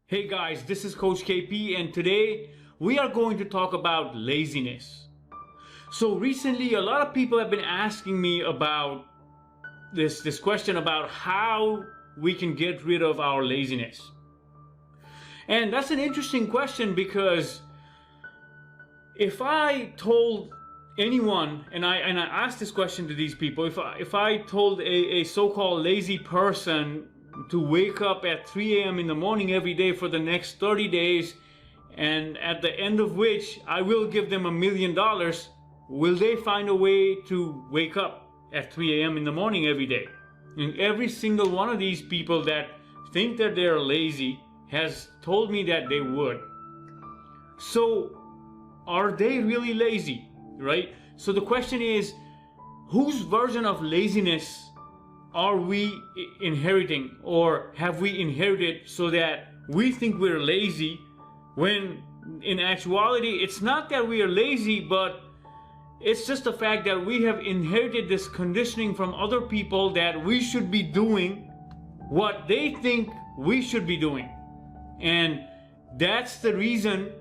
Hey guys, this is Coach KP and today we are going to talk about laziness. So recently a lot of people have been asking me about this question about how we can get rid of our laziness. And that's an interesting question because if I told anyone, and I asked this question to these people, if I told a so-called lazy person to wake up at 3 a.m. in the morning every day for the next 30 days, and at the end of which I will give them $1 million, will they find a way to wake up at 3 a.m. in the morning every day? And every single one of these people that think that they're lazy has told me that they would. So are they really lazy, right? So the question is, whose version of laziness are we inheriting, or have we inherited so that we think we're lazy when in actuality it's not that we are lazy, but it's just the fact that we have inherited this conditioning from other people that we should be doing what they think we should be doing. And that's the reason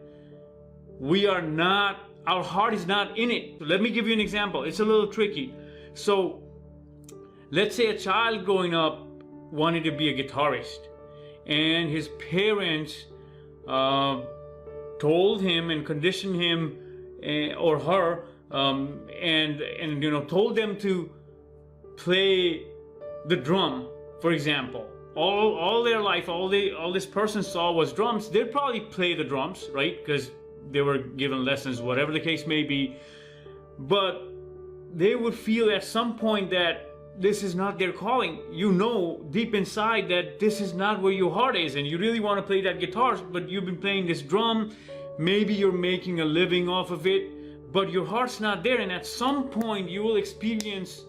our heart is not in it. So let me give you an example. It's a little tricky. So let's say a child growing up wanted to be a guitarist, and his parents told him and conditioned him or her and told them to play the drum, for example. All their life, all this person saw was drums. They'd probably play the drums, right? Because they were given lessons, whatever the case may be. But they would feel at some point that this is not their calling. You know deep inside that this is not where your heart is, and you really want to play that guitar, but you've been playing this drum. Maybe you're making a living off of it, but your heart's not there, and at some point you will experience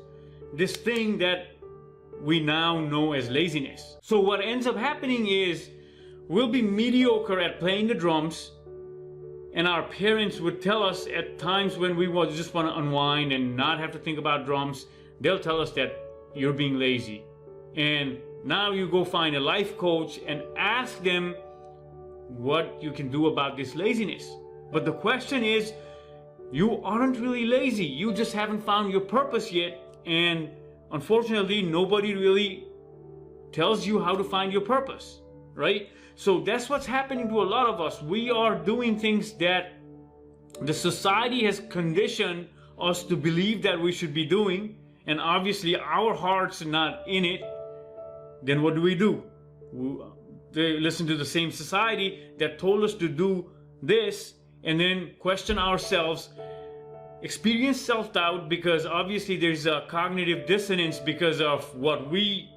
this thing that we now know as laziness. So what ends up happening is we'll be mediocre at playing the drums, and our parents would tell us at times when we just want to unwind and not have to think about drums, they'll tell us that you're being lazy. And now you go find a life coach and ask them what you can do about this laziness. But the question is, you aren't really lazy. You just haven't found your purpose yet. And unfortunately, nobody really tells you how to find your purpose, right? So that's what's happening to a lot of us. We are doing things that the society has conditioned us to believe that we should be doing, and obviously our hearts are not in it. Then what do? They listen to the same society that told us to do this, and then question ourselves, experience self-doubt, because obviously there's a cognitive dissonance because of what we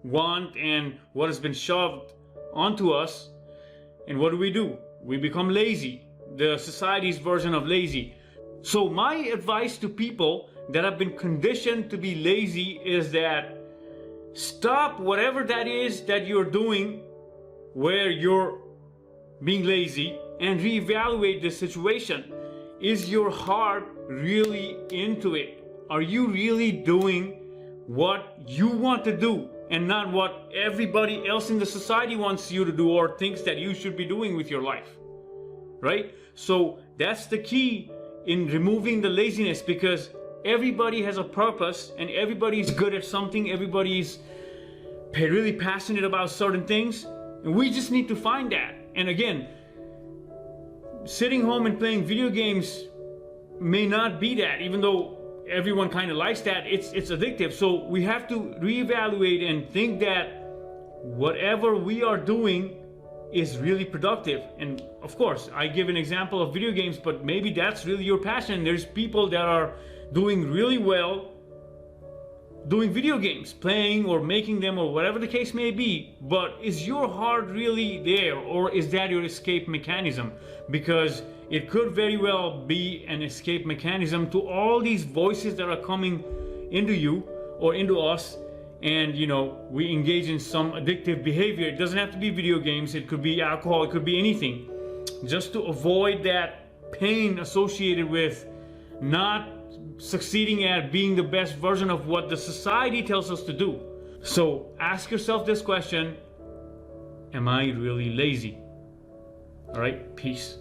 want and what has been shoved onto us. And what do? We become lazy, the society's version of lazy. So my advice to people that have been conditioned to be lazy is that stop whatever that is that you're doing where you're being lazy and reevaluate the situation. Is your heart really into it? Are you really doing what you want to do and not what everybody else in the society wants you to do or thinks that you should be doing with your life, right? So that's the key in removing the laziness, because everybody has a purpose and everybody's good at something. Everybody's really passionate about certain things, and we just need to find that. And again, sitting home and playing video games may not be that, even though everyone kind of likes that. It's addictive. So we have to reevaluate and think that whatever we are doing is really productive. And of course, I give an example of video games, but maybe that's really your passion. There's people that are doing really well doing video games, playing or making them or whatever the case may be. But is your heart really there, or is that your escape mechanism? Because it could very well be an escape mechanism to all these voices that are coming into you or into us, and we engage in some addictive behavior. It doesn't have to be video games, it could be alcohol, it could be anything, just to avoid that pain associated with not succeeding at being the best version of what the society tells us to do. So ask yourself this question: am I really lazy? All right, peace.